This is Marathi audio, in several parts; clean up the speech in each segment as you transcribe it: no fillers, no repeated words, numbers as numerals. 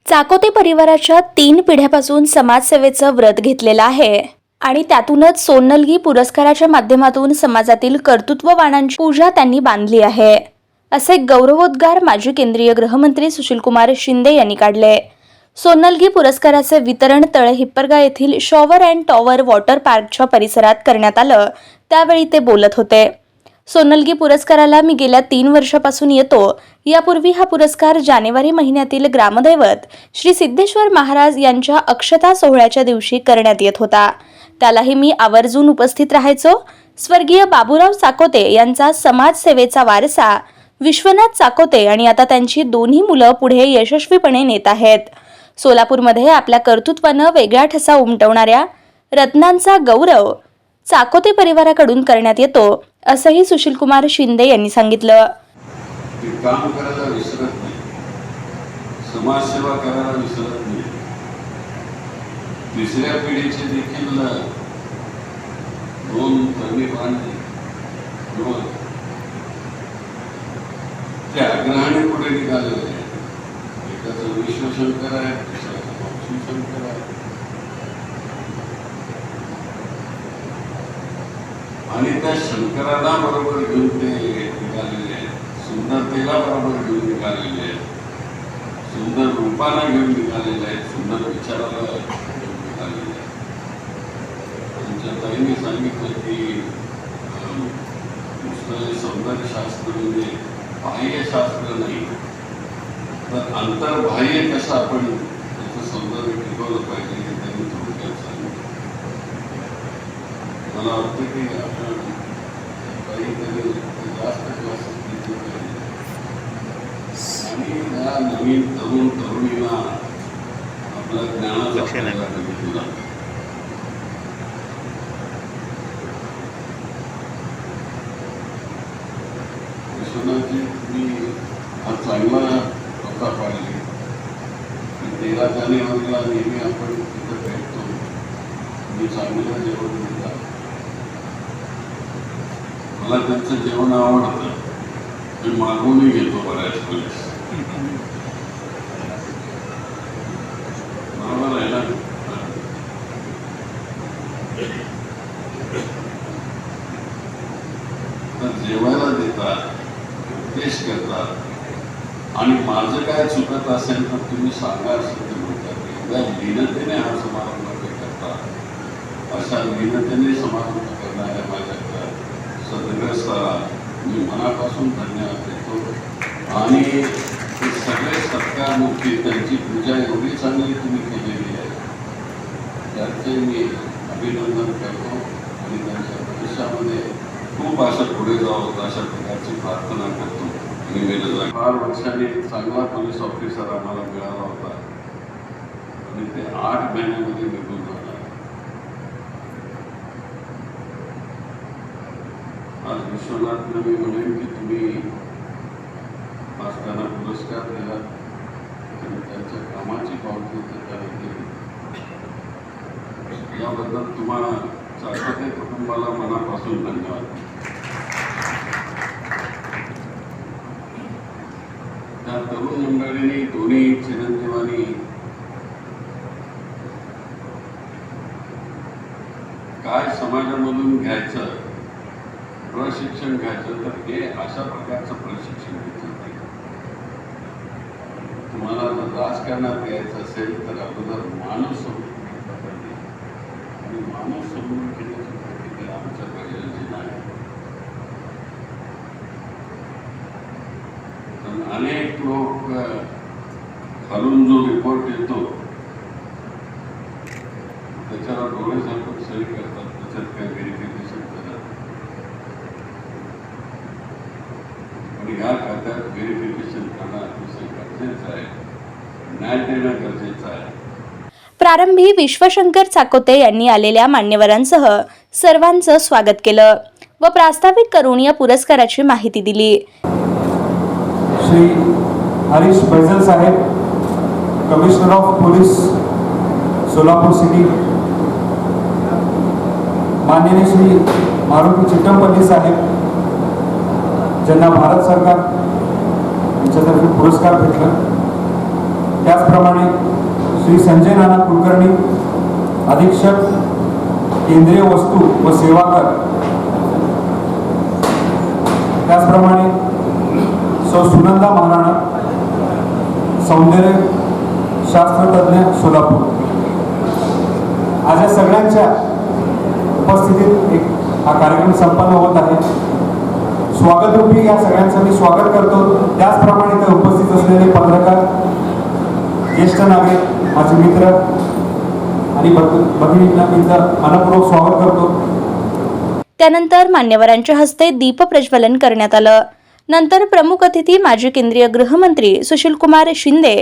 चाकोते परिवाराच्या 3 पिढ्यापासून समाजसेवेचं व्रत घेतलेलं आहे आणि त्यातूनच सोन्नलगी पुरस्काराच्या माध्यमातून समाजातील कर्तृत्ववानांची पूजा त्यांनी बांधली आहे, असे गौरवोद्गार माजी केंद्रीय गृहमंत्री सुशीलकुमार शिंदे यांनी काढले. सोन्नलगी पुरस्काराचे वितरण तळे हिप्परगा येथील शॉवर अँड टॉवर वॉटर पार्कच्या परिसरात करण्यात आलं. त्यावेळी ते बोलत होते. सोन्नलगी पुरस्काराला मी गेल्या 3 वर्षापासून येतो. यापूर्वी हा पुरस्कार जानेवारी महिन्यातील ग्रामदैवत श्री सिद्धेश्वर महाराज यांच्या अक्षता सोहळ्याच्या दिवशी करण्यात येत होता. त्यालाही मी आवर्जून उपस्थित राहायचो. स्वर्गीय बाबूराव चाकोते यांचा समाजसेवेचा वारसा विश्वनाथ चाकोते आणि आता त्यांची दोन्ही मुलं पुढे यशस्वीपणे नेत आहेत. सोलापूरमध्ये आपल्या कर्तृत्वानं वेगळा ठसा उमटवणाऱ्या रत्नांचा गौरव चाकोते परिवाराकडून करण्यात येतो, असंही सुशीलकुमार शिंदे यांनी सांगितलं. काम करायला विसरत नाही, समाजसेवा करायला विसरत नाही. तिसऱ्या पिढीचे देखील 2 तरुणी बांधले ते आग्रहाने पुढे निघालेले आहेत. एकाचं विश्वशंकर आहे, दुसऱ्याचं शिवशंकर आहे. आणि त्या शंकराला बरोबर घेऊन ते निघालेले आहेत. सुंदरतेला बरोबर घेऊन निघालेले आहेत. सुंदर रूपाला घेऊन निघालेले आहेत. सुंदर विचाराला घेऊन निघालेले आहेत. आमच्या ताईने सांगितलं की नुसतं सौंदर्यशास्त्र म्हणजे बाह्यशास्त्र नाही, तर अंतर्बाह्य कसं आपण त्याचं सौंदर्य टिकवलं पाहिजे हे त्यांनी थोडक्यात सांगितलं. मला वाटतं की आपण काहीतरी जास्त क्लासेस घेतले पाहिजे आणि या नवीन तरुण तरुणींना आपल्या ज्ञानाचा फायदा दिला. विश्वनाथजी, तुम्ही हा चांगला होता पाहिजे. 13 जानेवारीला नेहमी आपण तिथं भेटतो. तुम्ही चांगलं जेवण देता. मला त्यांचं जेवण आवडतं. मी मागूनही घेतो बऱ्याच वेळेस. बरोबर आहे ना? तर जेवायला देतात, उपदेश करतात आणि माझं काय चुकत असेल तर तुम्ही सांगा असं ते म्हणतात. एवढ्या लीनतेने हा समारंभ करतात. अशा लीनतेने समारंभ करणाऱ्या माझ्या सदग्रस्ताला मी मनापासून धन्यवाद देतो. आणि ते सगळे सत्कारमुखी त्यांची पूजा एवढी चांगली तुम्ही केलेली आहे, त्याचे मी अभिनंदन करतो आणि त्यांच्या भविष्यामध्ये खूप असं पुढे जावं अशा प्रकारची प्रार्थना करतो. निवेदन 4 वर्षांनी चांगला पोलीस ऑफिसर आम्हाला मिळाला होता आणि ते 8 महिन्यामध्ये निघून झाला. आज विश्वनाथनं मी म्हणेन की तुम्ही आज त्यांना पुरस्कार दिला आणि त्यांच्या कामाची पावती त्यांनी केली. याबद्दल तुम्हाला चाकोते कुटुंबाला मनापासून धन्यवाद. त्या तरुण मंडळींनी दोन्ही चिरंजीवांनी काय समाजामधून घ्यायचं, प्रशिक्षण घ्यायचं, तर हे अशा प्रकारचं प्रशिक्षण घेतलं नाही. तुम्हाला जर राजकारणात यायचं असेल तर अगोदर माणूस समजून घेतला पाहिजे आणि माणूस समजून घेण्याची प्रक्रिया आमच्याकडे योजना आहे. अनेक लोक खालून जो रिपोर्ट येतो त्याच्यावर डोळे झाकून सही करतात, त्याच्यात काही व्हेरिफिकेशन करत. पण ह्या खात्यात व्हेरिफिकेशन करणं अतिशय गरजेचं आहे. न्याय देणं गरजेचं आहे. प्रारंभी विश्वशंकर चाकोते यांनी आलेल्या मान्यवरांसह सर्वांचं स्वागत केलं व प्रास्ताविक करून या पुरस्काराची माहिती दिली. श्री हरीश बैजल साहेब, commissioner of police Solapur city, माननीय श्री मारुती चिट्टमपल्ली साहेब, ज्यांना भारत सरकार यांच्यातर्फे पुरस्कार भेटला, त्याचप्रमाणे श्री संजय नाना कुलकर्णी, अधीक्षक केंद्रीय वस्तू व सेवा कर, त्याचप्रमाणे सौ सुनंदा महाराणा, सौंदर्य शास्त्रज्ञ सोलापूर. आज या सगळ्यांच्या उपस्थितीत हा कार्यक्रम संपन्न होत आहे. स्वागतरूपी या सगळ्यांचं मी स्वागत करतो. त्याचप्रमाणे इथे उपस्थित असलेले पत्रकार, ज्येष्ठ नागरिक, माझे मित्र आणि भगिनींना मी मनपूर्वक स्वागत करतो. त्यानंतर मान्यवरांच्या हस्ते दीप प्रज्वलन करण्यात आलं. नंतर प्रमुख अतिथी माजी केंद्रीय गृहमंत्री सुशीलकुमार शिंदे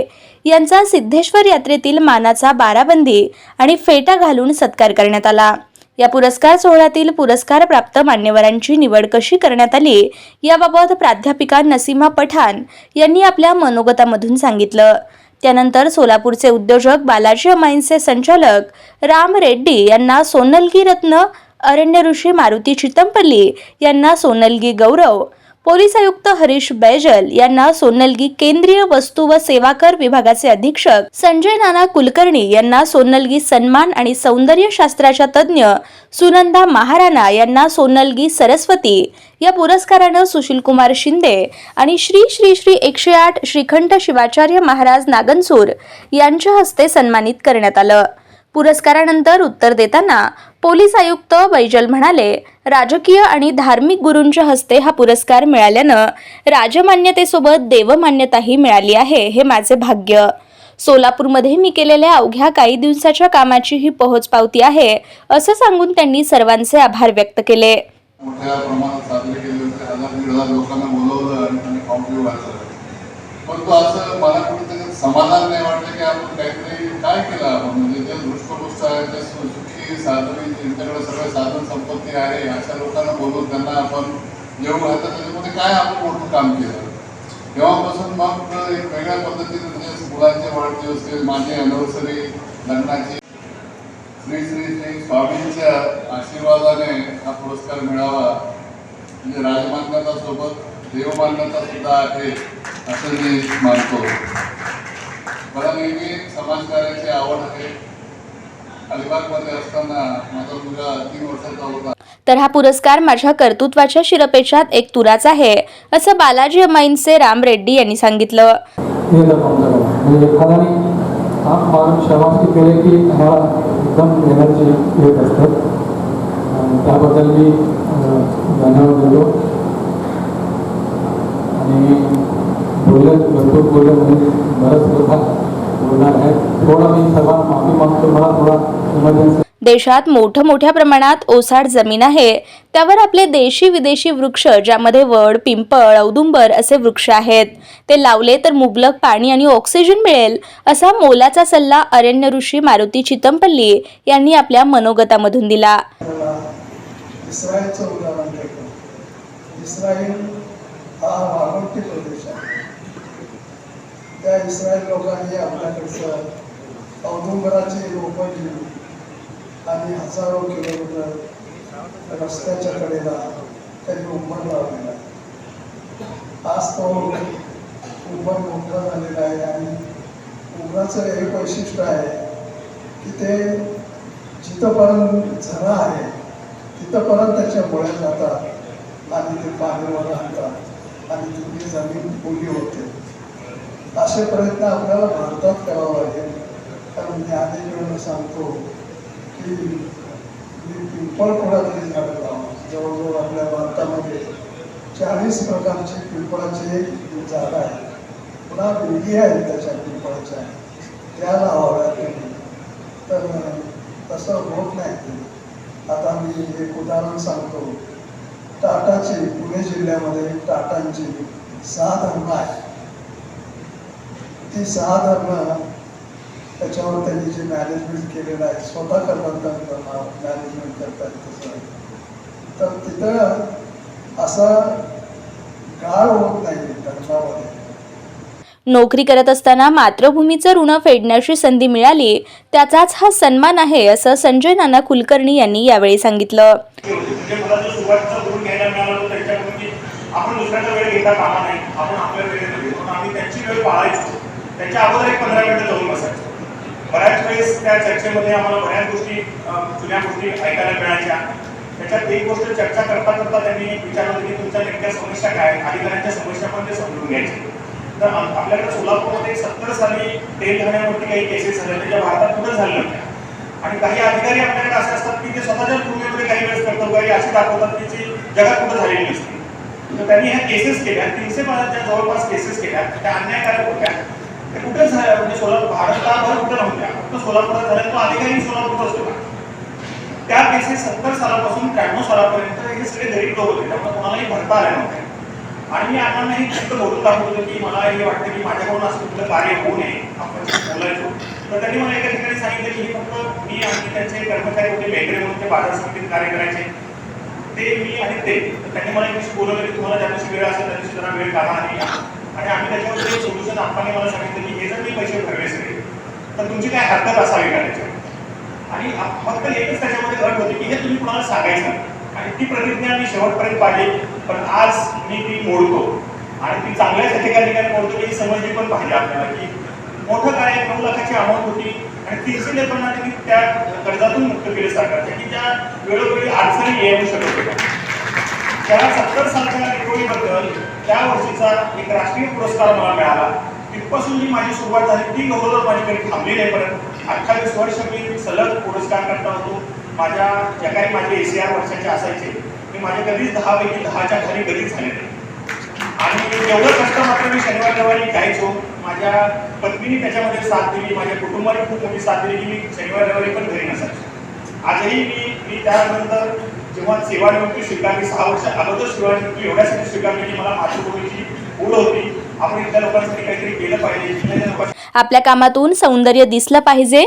यांचा सिद्धेश्वर यात्रेतील मानाचा बाराबंदी आणि फेटा घालून सत्कार करण्यात आला. या पुरस्कार सोहळ्यातील पुरस्कार प्राप्त मान्यवरांची निवड कशी करण्यात आली याबाबत प्राध्यापिका नसीमा पठाण यांनी आपल्या मनोगतामधून सांगितलं. त्यानंतर सोलापूरचे उद्योजक बालाजी अमाईनचे संचालक राम रेड्डी यांना सोनलगी रत्न, अरण्य ऋषी मारुती चितमपल्ली यांना सोनलगी गौरव, पोलीस आयुक्त हरीश बैजल यांना सोनलगी केंद्रीय वस्तू व सेवा कर विभागाचे अधीक्षक संजय नाना कुलकर्णी यांना सोनलगी सन्मान आणि सौंदर्य शास्त्राच्या तज्ज्ञ सुनंदा महाराणा यांना सोनलगी सरस्वती या पुरस्कारानं सुशीलकुमार शिंदे आणि श्री श्री श्री 108 श्रीखंड शिवाचार्य महाराज नागनसूर यांच्या हस्ते सन्मानित करण्यात आलं. पुरस्कारानंतर उत्तर देताना पोलीस आयुक्त बैजल म्हणाले, राजकीय आणि धार्मिक गुरूंच्या हस्ते हा पुरस्कार मिळाल्यानं राजमान्यतेसोबत देवमान्यताही मिळाली आहे. हे माझे भाग्य. सोलापूरमध्ये मी केलेल्या अवघ्या काही दिवसाच्या कामाची ही पोहोचपावती आहे, असं सांगून त्यांनी सर्वांचे आभार व्यक्त केले. मोठ्या प्रमाणात साजरे केले होते. 1,000-1,500 लोकांना बोलवलं आणि त्यांनी पावती वाचलं. परंतु असं मला कुठेतरी समाधान नाही वाटलं की आपण काहीतरी काय केलं आपण. म्हणजे जे दृष्टपुष्ट आहे, ते सुखी साधवी, त्यांच्याकडे सगळं साधन संपत्ती आहे, अशा लोकांना बोलून त्यांना आपण जेवण घालतात, त्याच्यामध्ये काय आपण मोठं काम केलं. तेव्हापासून मग एक वेगळ्या पद्धतीने म्हणजे मुलांचे वाढदिवस, माझी अॅनिव्हर्सरी, लग्नाची, श्री श्री श्री स्वामींच्या आशीर्वादाने हा पुरस्कार मिळावा. म्हणजे राजमान्यता सोबत देवमान्यता सुद्धा आहे असं मी मानतो. मला नेहमी समाजकार्याची आवड आहे. अलिबागमध्ये असताना माझा मुलगा 3 वर्षाचा होता. तर हा पुरस्कार माझ्या कर्तृत्वाच्या शिरपेचात एक तुराच आहे, असं बालाजी अमाईनचे राम रेड्डी यांनी सांगितलं. म्हणजे एखाद्याने माणूस शाबासकी केले की आम्हाला एकदम एनर्जी येत असतात. त्याबद्दल मी धन्यवाद देतो. आणि भरपूर बोलले म्हणजे बरंच कथा बोलणार आहे. थोडा मी सर्वांना माफी मागतो. मला थोडा इमर्जन्सी. देशात मोठ्या प्रमाणात ओसाड जमीन आहे. त्यावर आपले देशी विदेशी वृक्ष, ज्यामध्ये वड, पिंपळ, औदुंबर असे वृक्ष आहेत, ते लावले तर मुबलक पाणी आणि ऑक्सिजन मिळेल, असा मोलाचा सल्ला अरण्य ऋषी मारुती चितमपल्ली यांनी आपल्या मनोगतामधून दिला. इस्रायलचं उदाहरण घेतो. इस्रायल हा वाळवंटी प्रदेश आहे. त्या इस्रायल लोकांनी आपल्याकडचं औदुंबराची रोपं दिली आणि हजारो किलोमीटर रस्त्याच्या कडेला त्यांनी उंबर लावलेला आहे. आज तो उंबर मोठा झालेला आहे आणि उंबराचं एक वैशिष्ट्य आहे की ते जिथंपर्यंत झरा आहे तिथंपर्यंत त्याच्या मुळ्या जातात आणि ते पाण्यावर आणतात आणि तिथली जमीन ओली होते. असे प्रयत्न आपल्याला भारतात करावा लागेल. कारण मी अनेक वेळेला सांगतो की पिंपळ खोडातली झाडं लावा. जवळजवळ आपल्या भारतामध्ये 40 प्रकारची पिंपळाची झाडं आहेत. पुन्हा वेली आहेत त्याच्या पिंपळाच्या, त्या लावाव्यात. तर तसं होत नाही. आता मी एक उदाहरण सांगतो. टाटाची पुणे जिल्ह्यामध्ये टाटांची 6 धरणं आहेत. ती 6 धरणं त्याच्यावर त्यांनी जे मॅनेजमेंट केलेलं आहे, स्वतः करतात, मॅनेजमेंट करतात तसं. तर तिथं असं गाळ होत नाही धरणामध्ये. नोकरी करत असताना मातृभूमीचं ऋण फेडण्याची संधी मिळाली, त्याचाच हा सन्मान आहे, असं संजय नाना कुलकर्णी यांनी यावेळी सांगितलं. आपण दुसऱ्याचा वेळ घेता कामा नाही. आपण आपल्या वेळेत आम्ही त्यांची वेळ पाळायचो. त्याच्या अगोदर एक 15 मिनिटं जाऊन बसायचो. बऱ्याच वेळेस त्या चर्चेमध्ये आम्हाला बऱ्याच गोष्टी जुन्या गोष्टी ऐकायला मिळायच्या. त्याच्यात एक गोष्ट चर्चा करता करता त्यांनी विचारलं की तुमच्या नेमक्या समस्या काय, अधिकाऱ्यांच्या समस्या पण ते समजून घ्यायचे. तर आपल्याकडे सोलापूरमध्ये 70 साली तेल घाण्यावरती काही केसेस झाल्या ज्या भारतात कुठं झाल्या नव्हत्या. आणि काही अधिकारी आपल्याकडे असे असतात की ते स्वतःच्या भूमिकेमध्ये काही वेळेस कर्तव्यकारी अशी दाखवतात की जी जगात कुठं झालेली नसते. तर त्यांनी ह्या केसेस केल्या, 350च्या जवळपास केसेस केल्या. त्या अन्यायकारक होत्या. ते कुठेच झाल्या, म्हणजे सोलापूर भारताभर कुठं नव्हत्या, फक्त सोलापुरात झाल्या. तो अधिकारी सोलापूरचाच होता. त्या केसेस 70 सालापासून 93 सालापर्यंत हे सगळे गरीब लोक होते, त्यामुळे कोणालाही भरता आले नव्हते. आणि मी अण्णांना हे फक्त बोलून दाखवत होतो की मला हे वाटतं की माझ्याकडून असं कुठलं कार्य होऊ नये, आपण बोलायचो. तर त्यांनी मला एका ठिकाणी सांगितलं की हे फक्त मी आणि त्यांचे कर्मचारी होते, बेकरे म्हणून ते बाजार समितीत कार्य करायचे, ते मी आणि ते. तर त्यांनी मला एक दिवशी बोलवलं की तुम्हाला ज्या दिवशी वेळ असेल त्या दिवशी जरा वेळ काढा आणि आम्ही त्याच्यावर एक सोल्युशन आपण मला सांगितलं की हे जर मी पैसे भरले सगळे तर तुमची काय हरकत असावी का त्याच्यावर. आणि फक्त एकच त्याच्यामध्ये अट होती की हे तुम्ही कुणाला सांगायचं. आणि ती प्रतिज्ञा मी शेवटपर्यंत पाहिली. पण आज मी ती मोडतो आणि ती चांगल्याच एका ठिकाणी मोडतो. ही समजली पण पाहिजे आपल्याला की मोठं काय 9 लाखाची अमाऊंट होती आणि 353 त्यांनी त्या कर्जातून मुक्त केले सरकारच्या की ज्या वेळोवेळी अडचणी येऊ शकत होत्या. त्या 70 सालच्या निवडीबद्दल त्या वर्षीचा एक राष्ट्रीय पुरस्कार मला मिळाला. तिथपासून जी माझी सुरुवात झाली ती गौरव माझी काही थांबली नाही. परत 28 वर्ष मी सलग पुरस्कार करता होतो. माझ्या ज्या काही माझे ACR वर्षाचे असायचे मी माझे कधीच 10 पैकी 10च्या खाली कधीच झाले नाही. आणि एवढं कष्ट मात्र मी शनिवार रविवारी घ्यायचो. माझ्या पत्नीने त्याच्यामध्ये साथ दिली, माझ्या कुटुंबाने खूप मोठी साथ दिली की मी शनिवार रविवारी पण घरी नसायचो. आजही मी त्यानंतर जेव्हा सेवानिवृत्ती स्वीकारली 6 वर्ष अगोदर सेवानिवृत्ती एवढ्यासाठी स्वीकारली की मला मातृभूमीची ओढ होती. आपण इथल्या लोकांसाठी काहीतरी केलं पाहिजे. आपल्या कामातून सौंदर्य दिसलं पाहिजे.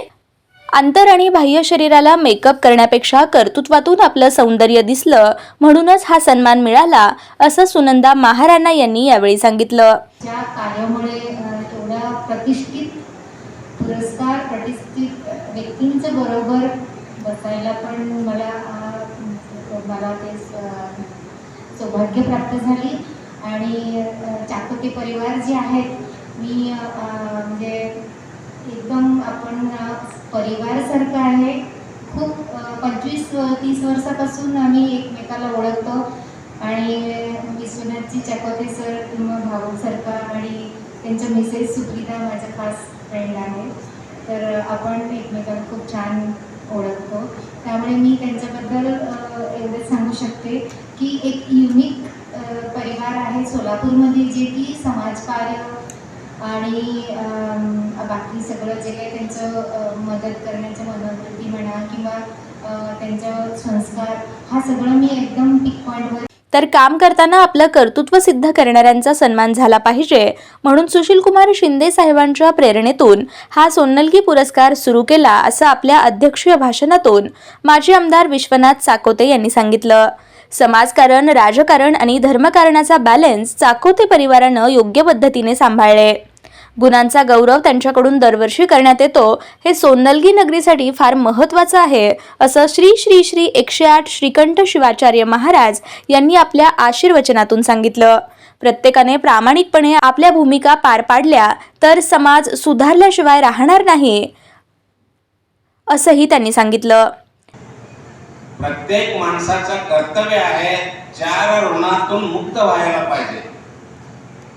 आंतर आणि बाह्य शरीराला मेकअप करण्यापेक्षा कर्तृत्वातून आपलं सौंदर्य दिसलं म्हणूनच हा सन्मान मिळाला असं सुनंदा महाराणा यांनी यावेळी सांगितलं. ज्या कार्यामुळे एवढा प्रतिष्ठित पुरस्कार प्रतिष्ठित व्यक्तींच्या बरोबर बसायला पण मला ते सौभाग्य प्राप्त झाली. आणि चाकोते परिवार जे आहेत मी म्हणजे एकदम आपण परिवारासारखं आहे. खूप 25-30 वर्षापासून आम्ही एकमेकाला ओळखतो. आणि विश्वनाथजी चाकोते सर किंवा भाऊ सरकार आणि त्यांच्या मिसेस सुप्रिता माझ्या खास फ्रेंड आहेत. तर आपण एकमेकाला खूप छान ओळखतो. त्यामुळे मी त्यांच्याबद्दल एवढं सांगू शकते की एक युनिक परिवार आहे सोलापूरमध्ये जे की समाजकार्य आणि बाकी सगळं जे काही त्यांचं मदत करण्याचं मनोवृत्ती म्हणा किंवा त्यांचं संस्कार हा सगळं मी एकदम पिक पॉईंटवर. तर काम करताना आपलं कर्तृत्व सिद्ध करणाऱ्यांचा सन्मान झाला पाहिजे म्हणून सुशीलकुमार शिंदे साहेबांच्या प्रेरणेतून हा सोन्नलगी पुरस्कार सुरू केला असं आपल्या अध्यक्षीय भाषणातून माजी आमदार विश्वनाथ चाकोते यांनी सांगितलं. समाजकारण, राजकारण आणि धर्मकारणाचा बॅलन्स चाकोते परिवारानं योग्य पद्धतीने सांभाळले. गुणांचा गौरव त्यांच्याकडून दरवर्षी करण्यात येतो हे सोन्नलगी नगरीसाठी फार महत्त्वाचं आहे असं श्री श्री श्री 108 श्रीकंठ शिवाचार्य महाराज यांनी आपल्या आशीर्वचनातून सांगितलं. प्रत्येकाने प्रामाणिकपणे आपल्या भूमिका पार पाडल्या तर समाज सुधारल्याशिवाय राहणार नाही असंही त्यांनी सांगितलं. प्रत्येक माणसाचं कर्तव्य आहे 4 ऋणातून मुक्त व्हायला पाहिजे.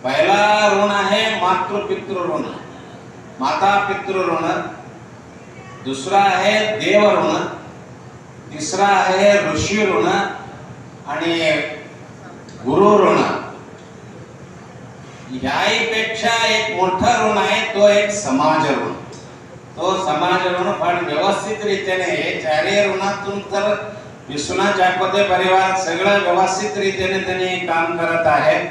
पहिला ऋण आहे मातृपितृ ऋण, माता पितृ ऋण. दुसरा आहे देव ऋण. तिसरा आहे ऋषी ऋण आणि गुरु ऋण. याहीपेक्षा एक मोठं ऋण आहे तो एक समाज ऋण. तो समाज ऋण पण व्यवस्थित रीतीने हे 4 ऋणातून तर विश्वनाथ चाकोते परिवार सगळं व्यवस्थित रीतीने त्यांनी काम करत आहे.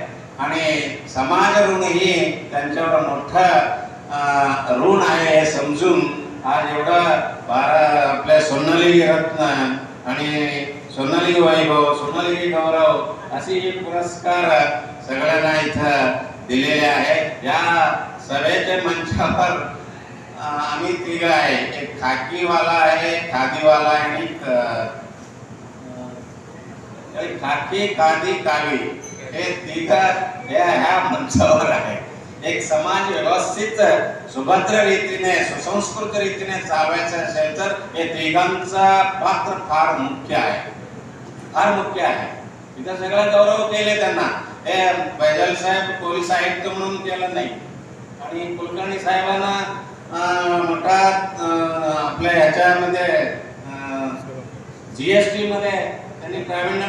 आणि समाज ऋण ही त्यांच्यावर मोठं ऋण आहे हे समजून आज एवढं आपल्या सोन्नलगी रत्न आणि सोन्नलगी वैभव, सोन्नलगी गौरव असे पुरस्कार सगळ्यांना इथं दिलेले आहेत. या सभेच्या मंचावर आम्ही 3 आहे, एक खाकीवाला आहे, खादीवाला आणि खाकी खादी कावी हे 3 ह्या मंचावर आहे. एक समाज व्यवस्थित सुभद्र रीतीने सुसंस्कृत रीतीने चालवायचं असेल तर हे तिघांचा पात्र फार मुख्य आहे, फार मुख्य आहे. इथं सगळं गौरव केले त्यांना. हे फैजल साहेब पोलीस आयुक्त म्हणून केलं नाही आणि कुलकर्णी साहेबांना मोठा आपल्या ह्याच्यामध्ये जीएसटी मध्ये त्यांनी प्रावीण्य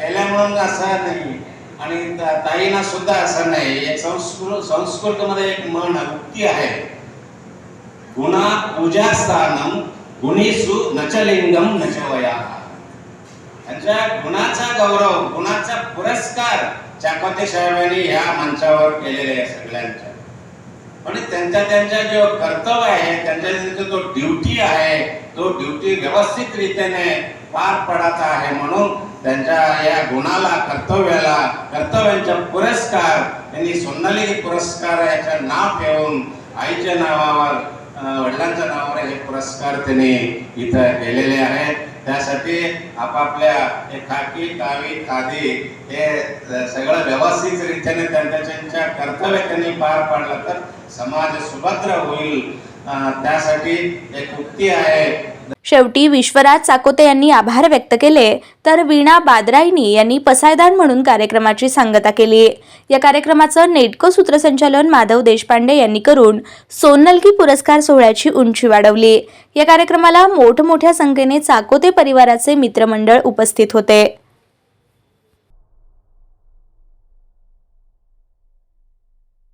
केल्या म्हणून असं नाही आणि ताईंना सुद्धा असं नाही. एक संस्कृत मध्ये एक म्हण उक्ती आहे, गुणा पूजा स्थानम गुणीसु नचलिंगम नचवया. त्यांच्या गुणाचा गौरव, गुणाचा पुरस्कार चाकोते साहेबांनी ह्या मंचावर केलेले आहे सगळ्यांच्या. पण त्यांच्या जो कर्तव्य आहे, त्यांच्या जो ड्युटी आहे, तो ड्युटी व्यवस्थित रीतीने पार पडत आहे. म्हणून त्यांच्या या गुणाला, कर्तव्यांचा पुरस्कार त्यांनी सोन्नलगी पुरस्कार याचं नाव ठेवून आईच्या नावावर, वडिलांच्या नावावर हे पुरस्कार त्यांनी इथं केलेले आहेत. त्यासाठी आपापल्या खाकी, कावी, खादी हे सगळं व्यवस्थित रीतीने त्यांच्या कर्तव्य त्यांनी पार पाडलं तर समाज सुभद्र होईल. त्यासाठी एक उक्ती आहे. शेवटी विश्वराज चाकोते यांनी आभार व्यक्त केले तर वीणा बादराईनी यांनी पसायदान म्हणून कार्यक्रमाची सांगता केली. या कार्यक्रमाचं नेटको सूत्रसंचालन माधव देशपांडे यांनी करून सोन्नलगी पुरस्कार सोहळ्याची उंची वाढवली. या कार्यक्रमाला मोठमोठ्या संख्येने चाकोते परिवाराचे मित्रमंडळ उपस्थित होते.